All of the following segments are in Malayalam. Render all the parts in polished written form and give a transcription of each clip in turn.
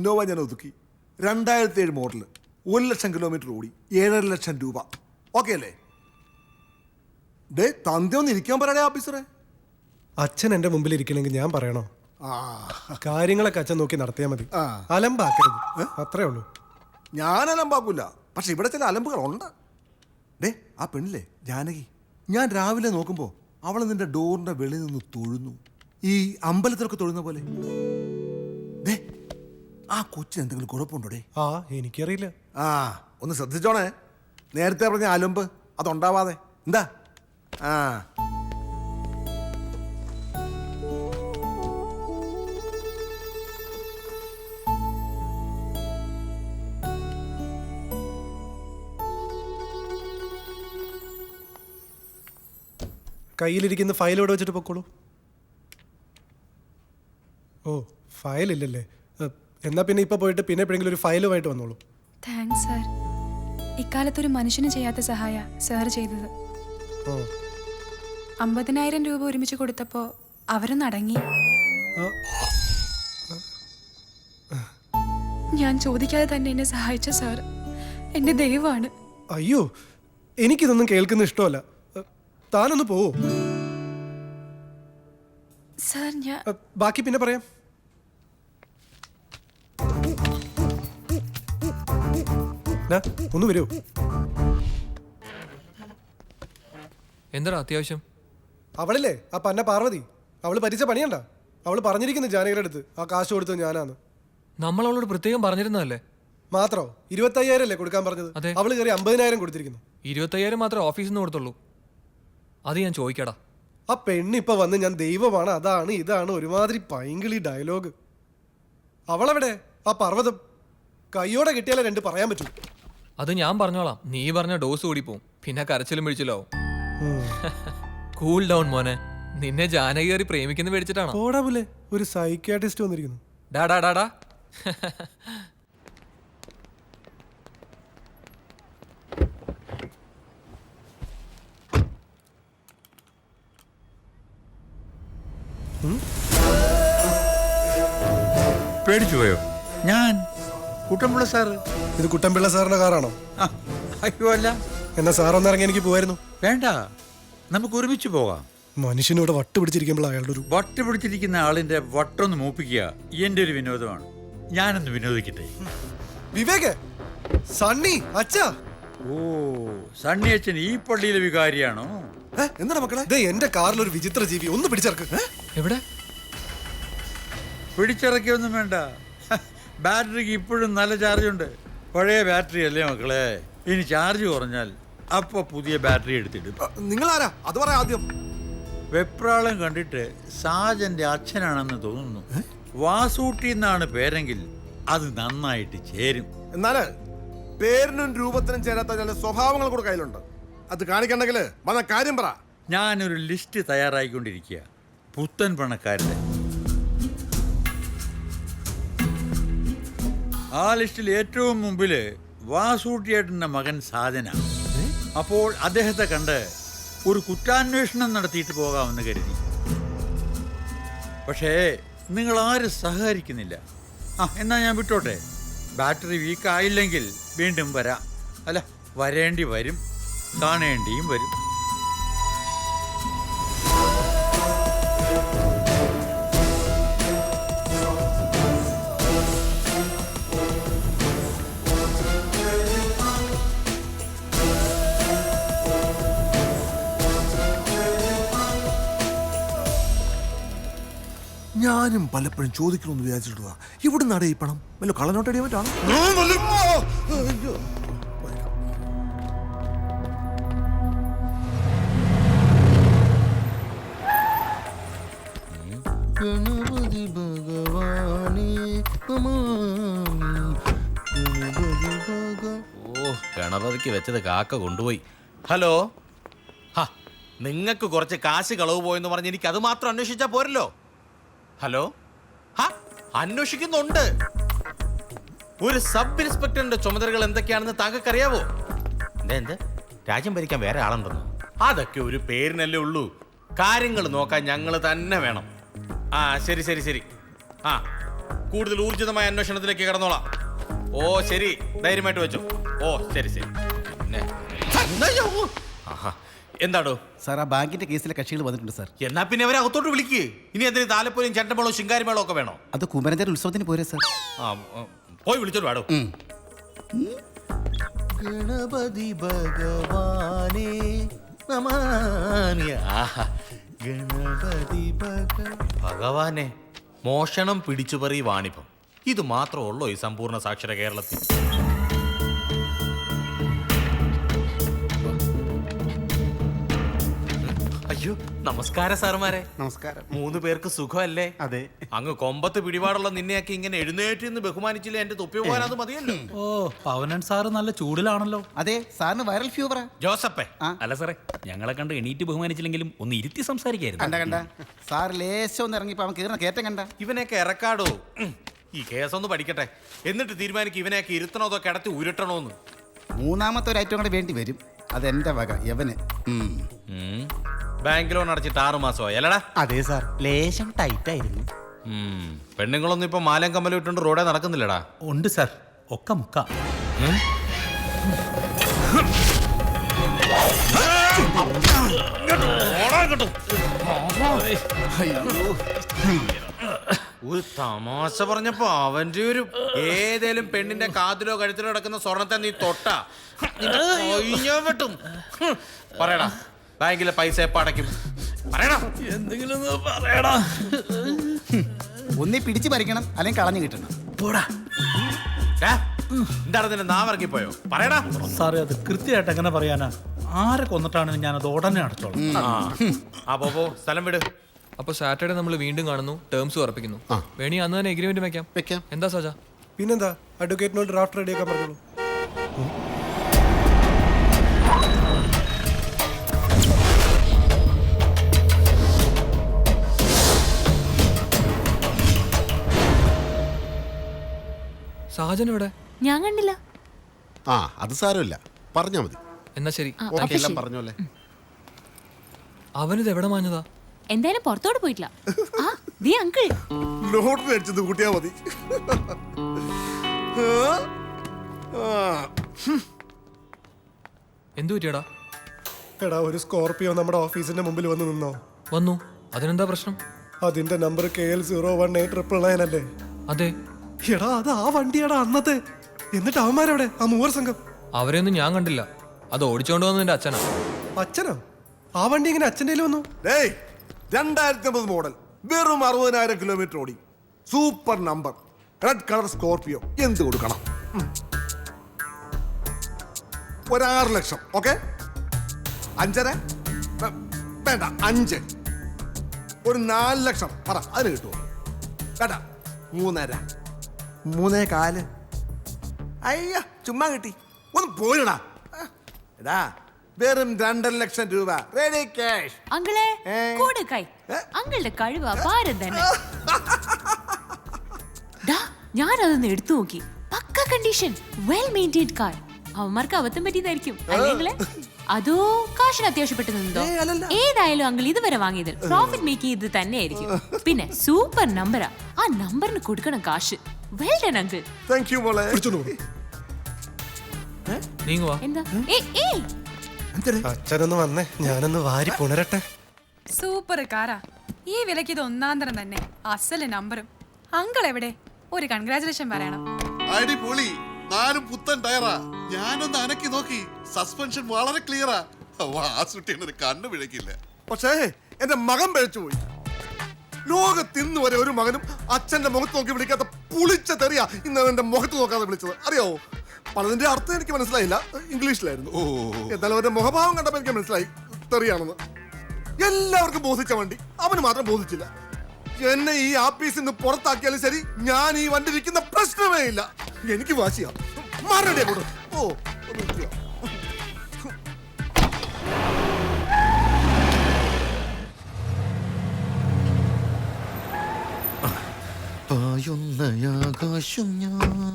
ഇന്നോവ ഞാൻ ഒതുക്കി. 2007 മോഡൽ, 1,00,000 കിലോമീറ്റർ ഓടി, 7.5 ലക്ഷം രൂപ. ഓക്കെ അല്ലേ? ഡേ തന്തി ഒന്ന് ഇരിക്കാൻ പറയടേ ഓഫീസറെ. അച്ഛൻ എന്റെ മുമ്പിൽ ഇരിക്കണമെങ്കിൽ ഞാൻ പറയണോ? ആ കാര്യങ്ങളൊക്കെ അച്ഛൻ നോക്കി നടത്തിയാൽ മതി, അലമ്പാക്കരുത്, അത്രേ ഉള്ളൂ. ഞാൻ അലമ്പാക്കൂല, പക്ഷെ ഇവിടെ ചില അലമ്പുകളുണ്ട്. ഡേ ആ പെണ്ണില്ലേ ജാനകി, ഞാൻ രാവിലെ നോക്കുമ്പോൾ അവൾ നിന്റെ ഡോറിന്റെ വെളിയിൽ നിന്ന് തൊഴുന്നു, ഈ അമ്പലത്തിലൊക്കെ തൊഴുന്ന പോലെ. ഡേ ആ കൊച്ചിന് എന്തെങ്കിലും കുഴപ്പമുണ്ടോ? ഡേ എനിക്കറിയില്ല. ഒന്ന് ശ്രദ്ധിച്ചോണേ, നേരത്തെ പറഞ്ഞ അലമ്പ് അതുണ്ടാവാതെ. എന്താ കയ്യിലിരിക്കുന്ന ഫയൽ ഇവിടെ വെച്ചിട്ട് പൊക്കോളൂ. ഓ ഫയലില്ലല്ലേ? എന്നാ പിന്നെ ഇപ്പൊ പോയിട്ട് പിന്നെ എപ്പോഴെങ്കിലും ഒരു ഫയലുമായിട്ട് വന്നോളൂ. Thanks sir. ഇക്കാലത്തൊരു മനുഷ്യന് ചെയ്യാത്ത സഹായ സാർ ചെയ്തത്. 50,000 രൂപ ഒരുമിച്ച് കൊടുത്തപ്പോ അവരൊന്ന് അടങ്ങി. ഞാൻ ചോദിക്കാതെ തന്നെ എന്നെ സഹായിച്ച സാർ എന്റെ ദൈവമാണ്. അയ്യോ എനിക്കിതൊന്നും കേൾക്കുന്ന ഇഷ്ടമല്ല, താനൊന്ന് പോവോ? സാർ ഞാൻ ബാക്കി പിന്നെ പറയാം. ഒന്ന് വരൂ. എന്താ അത്യാവശ്യം? അവളില്ലേ ആ പന്ന പാർവതി, അവള് പരിച്ച പണിയണ്ട. അവള് പറഞ്ഞിരിക്കുന്നു ജാനകിയുടെ അടുത്ത് ആ കാശ് കൊടുത്തത് ഞാനാന്ന്. നമ്മൾ അവളോട് പ്രത്യേകം പറഞ്ഞിരുന്നതല്ലേ? മാത്രോ? 25,000 അല്ലേ കൊടുക്കാൻ പറഞ്ഞത്? അവള് കയറി 50,000 കൊടുത്തിരിക്കുന്നു. 25,000 മാത്രമേ ഓഫീസിൽ നിന്ന് കൊടുത്തുള്ളൂ. അത് ഞാൻ ചോദിക്കടാ. ആ പെണ്ണിപ്പൊ വന്ന് ഞാൻ ദൈവമാണ് അതാണ് ഇതാണ് ഒരുമാതിരി പൈങ്കിളി ഡയലോഗ്. അവളെവിടെ ആ പർവ്വതം? കയ്യോടെ കിട്ടിയാലേ 2 പറയാൻ പറ്റൂ. അത് ഞാൻ പറഞ്ഞോളാം, നീ പറഞ്ഞ ഡോസ് കൂടി പോവും, പിന്നെ കരച്ചിലും പിടിച്ചില്ലാവും. കൂൾ ഡൗൺ മോനെ, നിന്നെ ജാനകി കയറി പ്രേമിക്കുന്ന പേടിച്ചിട്ടാണോ? പോടാ പോലെ ഒരു സൈക്യാട്രിസ്റ്റ് വന്നിരിക്കുന്നു. ഡാടാ ഡാടാ പേടിച്ചു പോയോ? ഞാൻ കുട്ടമ്പിള്ള സാറ്. ഇത് കുട്ടമ്പിള്ള സാറിന്റെ കാറാണോ? അയ്യോ അല്ല. എന്നാ സാറൊന്ന് ഇറങ്ങി എനിക്ക് പോവായിരുന്നു. വേണ്ട, നമുക്ക് ഒരുമിച്ച് പോകാം. മനുഷ്യനോട് വട്ട് പിടിച്ചിരിക്കുമ്പോൾ അയാളുടെ ഒരു വട്ട് പിടിച്ചിരിക്കുന്ന ആളിന്റെ വട്ടൊന്ന് മൂപ്പിക്കുക എന്റെ ഒരു വിനോദമാണ്. ഞാനൊന്ന് വിനോദിക്കട്ടെ. വിവേക്, സണ്ണി, അച്ഛാ. ഓ സണ്ണി അച്ഛൻ ഈ പള്ളിയിലെ വികാരിയാണോ? എന്താ മക്കളെ? എന്റെ കാറിൽ ഒരു വിചിത്ര ജീവി, ഒന്ന് പിടിച്ചിറക്ക്. എവിടെ? പിടിച്ചിറക്കിയൊന്നും വേണ്ട, ബാറ്ററിക്ക് ഇപ്പോഴും നല്ല ചാർജ് ഉണ്ട്. പഴയ ബാറ്ററി അല്ലേ മക്കളെ, ഇനി ചാർജ് കുറഞ്ഞാൽ അപ്പൊ പുതിയ ബാറ്ററി എടുത്തിടും. നിങ്ങളാരാ അത് പറയാം ആദ്യം. വെപ്രാളം കണ്ടിട്ട് സാജന്റെ അച്ഛനാണെന്ന് തോന്നുന്നു. വാസൂട്ടി എന്നാണ് പേരെങ്കിൽ അത് നന്നായിട്ട് ചേരും. എന്നാല് പേരിനും രൂപത്തിനും ചേരാത്ത ചില സ്വഭാവങ്ങൾ കൂടെ കയ്യിലുണ്ട്, അത് കാണിക്കണ്ടെങ്കിൽ വന്ന കാര്യം പറ. ഞാനൊരു ലിസ്റ്റ് തയ്യാറായിക്കൊണ്ടിരിക്കുക, പുത്തൻ പണക്കാരുടെ. ആ ലിസ്റ്റിൽ ഏറ്റവും മുമ്പില് വാസൂട്ടിയേട്ടൻ്റെ മകൻ സാജന. അപ്പോൾ അദ്ദേഹത്തെ കണ്ട് ഒരു കുറ്റാന്വേഷണം നടത്തിയിട്ട് പോകാമെന്ന് കരുതി. പക്ഷേ നിങ്ങൾ ആരും സഹകരിക്കുന്നില്ല. എന്നാ ഞാൻ വിട്ടോട്ടെ. ബാറ്ററി വീക്കായില്ലെങ്കിൽ വീണ്ടും വരാം. അല്ല, വരേണ്ടി വരും, കാണേണ്ടിയും വരും. ഞാനും പലപ്പോഴും ചോദിക്കണമെന്ന് വിചാരിച്ചിട്ടുള്ളതാ, ഇവിടെ നട ഈ പണം വല്ല കള്ളനോട്ടടിയാൻ പറ്റാണ്. ഗണപതി ഭഗവാനേ ഓ ഗണപതിക്ക് വെച്ചത് കാക്ക കൊണ്ടുപോയി. ഹലോ, നിങ്ങൾക്ക് കുറച്ച് കാശ് കളവ് പോയെന്ന് പറഞ്ഞ് എനിക്ക് അത് മാത്രം അന്വേഷിച്ചാൽ പോരല്ലോ. ഹലോ, അന്വേഷിക്കുന്നുണ്ട്. ഒരു സബ് ഇൻസ്പെക്ടറിന്റെ ചുമതലകൾ എന്തൊക്കെയാണെന്ന് താങ്കൾക്കറിയാവോ? എന്ത് രാജ്യം ഭരിക്കാൻ വേറെ ആളുണ്ടെന്നോ? അതൊക്കെ ഒരു പേരിനല്ലേ ഉള്ളൂ. കാര്യങ്ങൾ നോക്കാൻ ഞങ്ങൾ തന്നെ വേണം. ശരി ശരി ശരി. കൂടുതൽ ഊർജിതമായ അന്വേഷണത്തിലേക്ക് കടന്നോളാം. ഓ ശരി, ധൈര്യമായിട്ട് വെച്ചോ. ഓ ശരി ശരി. പിന്നെ ആഹാ, എന്താടോ സാർ ആ ബാങ്കിന്റെ കേസിലെ കക്ഷികൾ വന്നിട്ടുണ്ട് സാർ. എന്നാ പിന്നെ അവരെ അകത്തോട്ട് വിളിക്ക്. ഇനി എന്തിനു താലപ്പൊലിയും ചെണ്ടമേളവും ശിങ്കാരിമേളവും ഒക്കെ വേണോ? അത് കുമരഞ്ചേരി ഉത്സവത്തിന് പോരെ സാർ. പോയി വിളിച്ചോട്ട് വാടോ. ഗണപതി ഭഗവാനേ നമാമി. ആഹാ, ഗണപതി ഭഗവാനെ. മോഷണം പിടിച്ചുപറി വാണിഭം, ഇത് മാത്രമുള്ളോ ഈ സമ്പൂർണ്ണ സാക്ഷര കേരളത്തിൽ? അയ്യോ നമസ്കാരം സാറുമാരെ. നമസ്കാരം. 3 പേർക്ക് സുഖമല്ലേ? അതെ. അങ്ങ് കൊമ്പത്ത് പിടിപാടുള്ള നിന്നെയൊക്കെ ഇങ്ങനെ എഴുന്നേറ്റ് നിന്ന് ബഹുമാനിച്ചില്ല എന്റെ തൊപ്പി പോകാൻ അത് മതിയല്ലോ. ഓ പവനൻ സാറ് നല്ല ചൂടിലാണല്ലോ. അതെ, സാറിന് വൈറൽ ഫീവറാ. ജോസപ്പേ, അല്ല സാറേ, ഞങ്ങളെ കണ്ട് എണീറ്റ് ബഹുമാനിച്ചില്ലെങ്കിലും ഒന്ന് ഇരുത്തി സംസാരിക്കായിരുന്നു. കണ്ട സാർ ലേശം ഒന്ന് ഇറങ്ങിപ്പോ അവൻ കീറുന്ന കയറ്റം കണ്ട. ഇവനെയൊക്കെ ഇറക്കാടോ. ഈ കേസൊന്ന് പഠിക്കട്ടെ, എന്നിട്ട് തീരുമാനിക്കും ഇവനെയൊക്കെ ഇരുത്തണോ അതോ കിടത്തി ഉരുട്ടണോന്ന്. മൂന്നാമത്തെ ഒരു ഐറ്റം കൂടെ വേണ്ടി വരും. അതെന്റെ വക യവന്. ബാങ്ക് ലോൺ അടച്ചിട്ട് 6 മാസമായി അല്ലടാ? അതെ സാർ, ലേശം ടൈറ്റ് ആയിരുന്നു. പെണ്ണുങ്ങളൊന്നും ഇപ്പൊ മാലം കമ്മലും ഇട്ടുകൊണ്ട് റോഡേ നടക്കുന്നില്ലടാ. ഉണ്ട് സാർ, ഒക്കെ മുക്ക. ഒരു തമാശ പറഞ്ഞപ്പോ അവന്റെ ഒരു ഏതേലും പെണ്ണിന്റെ കാതിലോ കഴുത്തിലോ കിടക്കുന്ന സ്വർണത്തെ നീ തൊട്ടാ വെട്ടും. പറയടാ, ബാങ്കിലെ പൈസ എപ്പ അടയ്ക്കും? പറയടാ, എന്തെങ്കിലും പറയടാ. ഒന്നി പിടിച്ചു പറിക്കണം, അല്ലെങ്കിൽ കളഞ്ഞു കിട്ടണം. പോടാ. എന്താണ് നിന്റെ നാവിറക്കിപ്പോയോ? പറയടാ. സാറേ, അത് കൃത്യമായിട്ട് എങ്ങനെ പറയാനാ? ആരെ കൊന്നിട്ടാണെങ്കിലും ഞാനത് ഉടനെ അടച്ചോളാം. പോ സ്ഥലം വിട്. അപ്പൊ സാറ്റർഡേ നമ്മൾ വീണ്ടും കാണുന്നു, ടേംസ് ഉറപ്പിക്കുന്നു. വേണി അന്ന് തന്നെ എഗ്രിമെന്റ് വെക്കാം. എന്താ സജ? പിന്നെന്താ, അഡ്വക്കേറ്റിനോട് ഡ്രാഫ്റ്റ് റെഡിയാക്കാൻ പറഞ്ഞോളൂ. സാജൻ ഇവിടെ? ഞാൻ കണ്ടില്ല. ആ അത് സാരമില്ല, പറഞ്ഞാ മതി. എന്നാ ശരി. ഓക്കെ, എല്ലാം പറഞ്ഞോല്ലേ. അവനിത് എവിടെ മാഞ്ഞതാ? എന്തായാലും പുറത്തോട്ട് പോയിട്ടില്ല. ആ ദേ അങ്കിൾ. ലോട്ടറി അടിച്ചത് കൂട്ടിയാ മതി. എന്തു പറ്റിയടാ? എടാ, ഒരു സ്കോർപിയോ നമ്മുടെ ഓഫീസിന്റെ മുമ്പിൽ വന്ന് നിന്നോ? വന്നു. അതിനെന്താ പ്രശ്നം? അതിന്റെ നമ്പർ KL018999 അല്ലേ? അതെ. എടാ, അത് ആ വണ്ടിയാടാ അന്നത്തെ. എന്നിട്ട് അവന്മാരെവിടെ? ആ 3 സംഘം. അവരെയൊന്നും ഞാൻ കണ്ടില്ല. അത് ഓടിച്ചോണ്ട് വന്നത് എന്റെ അച്ഛനാ. അച്ഛനോ? ആ വണ്ടി ഇങ്ങനെ അച്ഛൻ്റെ വന്നു? 2009 മോഡൽ, വെറും 60,000 കിലോമീറ്റർ ഓടി, super number, red colour Scorpio. എന്ത് കൊടുക്കണം? ഒരു 6 ലക്ഷം. ഓക്കെ, 5.5 വേണ്ട, 5. ഒരു 4 ലക്ഷം പറ, അതിന് കിട്ടുമോ? വേണ്ട, 3.5, 3.4. അയ്യ, ചുമ്മാ കിട്ടി. ഒന്ന് പോയിടാ. എടാ, വെറും 2.5 ലക്ഷം രൂപ റെഡി ക്യാഷ്. അങ്കിളെ കൂടെ കൈ. അങ്കിളുടെ കഴിവ് അപാരം തന്നെ. ഞാനതൊന്ന് എടുത്തു നോക്കി. പക്ക കണ്ടീഷൻ, വെൽ മെയിൻറ്റെയിൻഡ് കാർ. അവന്മാർക്ക് അബദ്ധം പറ്റിയതായിരിക്കും അല്ലെങ്കില്, അതോ കാശിന് അത്യാവശ്യപ്പെട്ടു നിന്നോ? ഏതായാലും അങ്കിൾ ഇതുവരെ വാങ്ങിയതിൽ പ്രോഫിറ്റ് മേക്ക് ചെയ്ത് തന്നെയായിരിക്കും. പിന്നെ സൂപ്പർ നമ്പറാ. ആ നമ്പറിന് കൊടുക്കണം കാശ്. Well done uncle. Thank you മോളെ. നീങ്ങുവാ. എന്താ? ഏയ് അച്ഛനൊന്ന് വന്നേ, ഞാനൊന്ന് വാരി പുണരട്ടെ. സൂപ്പർ കാറാ. ഈ വിലക്ക് ഇത് ഒന്നാന്തരം തന്നെ. അസല് നമ്പറും. അങ്കിൾ എവിടെ? ഒരു കൺഗ്രാചുലേഷൻ പറയണം. അടിപൊളി, 4 പുത്തൻ ടയറാ. ഞാനൊന്ന് അനക്കി നോക്കി, സസ്പെൻഷൻ വളരെ ക്ലിയറാ. വാസുട്ടിയുടെ കണ്ണു പിഴക്കില്ല. പക്ഷേ എന്റെ മകൻ പഴിച്ചു പോയി. ലോകത്തിന്ന് വരെ ഒരു മകനും അച്ഛന്റെ മുഖത്ത് നോക്കി വിളിക്കാത്ത പുളിച്ച തെറിയാ ഇന്ന് എന്റെ മുഖത്ത് നോക്കാതെ വിളിച്ചത്. അറിയാവോ? പലതിന്റെ അർത്ഥം എനിക്ക് മനസ്സിലായില്ല, ഇംഗ്ലീഷിലായിരുന്നു. എന്നാലും അവന്റെ മുഖഭാവം കണ്ടപ്പോ എനിക്ക് മനസ്സിലായി തെറിയാണെന്ന്. എല്ലാവർക്കും ബോധിച്ച വണ്ടി, അവന് മാത്രം ബോധിച്ചില്ല. എന്നെ ഈ ആപ്പീസിൽ നിന്ന് പുറത്താക്കിയാലും ശരി, ഞാൻ ഈ വണ്ടി ഇരിക്കുന്ന പ്രശ്നമേ ഇല്ല. എനിക്ക് വാശിയാ. മാറണ്ടേ കൂടെ. ഓ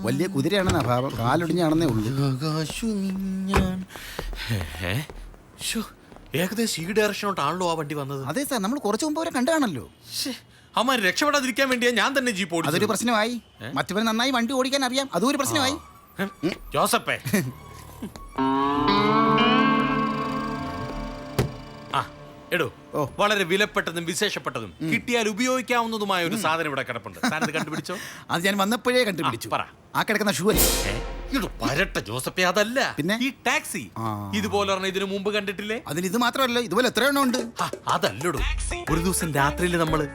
വലിയ കുതിരയാണെന്നാ ഭാവം, കാലൊടിഞ്ഞാണെന്നേ ഉള്ളൂ. ഏകദേശം ഈ ഡയറക്ഷനോട്ടാണല്ലോ ആ വണ്ടി വന്നത്. അതെ സാർ, നമ്മൾ കുറച്ചു മുമ്പ് അവരെ കണ്ടാണല്ലോ. അവന്മാർ രക്ഷപ്പെടാതിരിക്കാൻ വേണ്ടിയാ ഞാൻ തന്നെ ജീപ്പ് അതൊരു ഓടിച്ചത്. പ്രശ്നമായി. മറ്റവന് നന്നായി വണ്ടി ഓടിക്കാൻ അറിയാം, അതും ഒരു പ്രശ്നമായി. ജോസപ്പേ ആ എടോ വളരെ വിലപ്പെട്ടതും വിശേഷപ്പെട്ടതും കിട്ടിയാൽ ഉപയോഗിക്കാവുന്നതുമായ ഒരു സാധനം ഇവിടെ കിടപ്പുണ്ട്. താനത് കണ്ടുപിടിച്ചോ? അത് ഞാൻ വന്നപ്പോഴേ കണ്ടുപിടിച്ചു. പറ. ആ കിടക്കുന്ന ഷൂ അല്ലേ? ഇടോ പരട്ട ജോസപ്പേ, അതല്ല പിന്നെ? ഈ ടാക്സി ഇതുപോലെ പറഞ്ഞ ഇതിനു മുമ്പ് കണ്ടിട്ടില്ലേ? അതിൽ ഇത് മാത്രമല്ല, ഇതുപോലെ എത്ര എണ്ണം ഉണ്ട്. അതല്ലടോ, ഒരു ദിവസം രാത്രിയിൽ നമ്മള്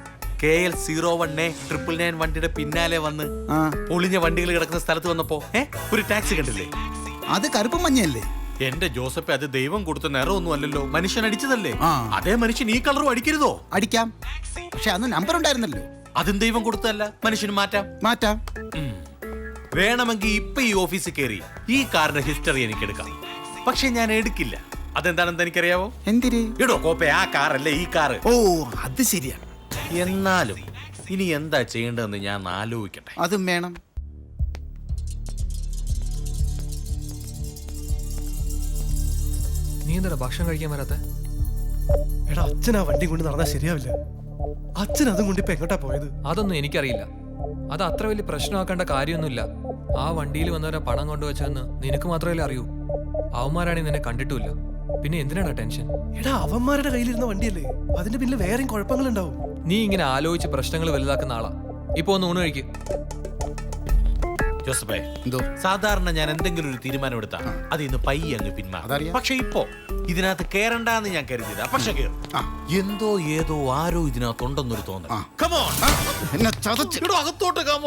KL 01A 999 വണ്ടിയുടെ പിന്നാലെ വന്ന് പൊളിഞ്ഞ വണ്ടികൾ കിടക്കുന്ന സ്ഥലത്ത് വന്നപ്പോ ഒരു ടാക്സി കണ്ടില്ലേ? അത് കറുപ്പും മഞ്ഞയല്ലേ? എന്റെ ജോസഫ്, അത് ദൈവം കൊടുത്ത നിറമൊന്നും അല്ലല്ലോ, മനുഷ്യൻ അടിച്ചതല്ലേ. അതേ മനുഷ്യൻ ഈ കളറും അടിക്കരുതോ? അടിക്കാം, പക്ഷെ അന്ന് നമ്പർ ഉണ്ടായിരുന്നല്ലോ. അതും ദൈവം കൊടുത്തല്ല, മനുഷ്യന് മാറ്റാം. വേണമെങ്കിൽ ഇപ്പൊ ഈ ഓഫീസിൽ കയറി ഈ കാറിന്റെ ഹിസ്റ്ററി എനിക്ക് എടുക്കാം. പക്ഷെ ഞാൻ എടുക്കില്ല. അതെന്താണെന്ന് എനിക്കറിയാവോ? എന്തിര്? ഇടോ കോപ്പെ, ആ കാറല്ലേ ഈ കാറ്. ഓ, അത് ശരിയാണ്. എന്നാലും ഇനി എന്താ ചെയ്യേണ്ടതെന്ന് ഞാൻ ആലോചിക്കട്ടെ. അതും വേണം. നീ എന്താ ഭക്ഷണം കഴിക്കാൻ വരാത്ത? എടാ, അച്ഛൻ ആ വണ്ടി കൊണ്ട് നടന്നാൽ ശരിയാവില്ല. അച്ഛൻ അതും കൊണ്ട് ഇപ്പൊ എങ്ങോട്ടാ പോയത്? അതൊന്നും എനിക്കറിയില്ല. അത് അത്ര വലിയ പ്രശ്നമാക്കേണ്ട കാര്യമൊന്നുമില്ല. ആ വണ്ടിയിൽ വന്നവരെ പണം കൊണ്ടുവച്ചതെന്ന് നിനക്ക് മാത്രമല്ലേ അറിയൂ. അവന്മാരാണെങ്കിൽ നിന്നെ കണ്ടിട്ടുമില്ല. പിന്നെ എന്തിനാണ് ടെൻഷൻ? എടാ, അവന്മാരുടെ കയ്യിലിരുന്ന വണ്ടിയല്ലേ, അതിന്റെ പിന്നിൽ വേറെയും കുഴപ്പങ്ങളുണ്ടാവും. നീ ഇങ്ങനെ ആലോചിച്ച് പ്രശ്നങ്ങൾ വലുതാക്കുന്ന ആളാ. ഇപ്പൊ ഒന്ന് ഊണ് കഴിക്ക്. ജോസഫേ, എന്തോ? സാധാരണ ഞാൻ എന്തെങ്കിലും ഒരു തീരുമാനം എടുത്താ അത് ഇന്ന് പയ്യെ അങ്ങ് പിന്മാറും. അതറിയാം. പക്ഷെ ഇപ്പോ ഇതിനകത്ത് കേറണ്ടെന്ന് ഞാൻ കരുതിയതാ. പക്ഷെ എന്തോ ഏതോ ആരോ ഇതിനകത്തുണ്ടെന്നൊരു തോന്നൽ. എന്നെ ചതച്ച് അകത്തോട്ട് കമോ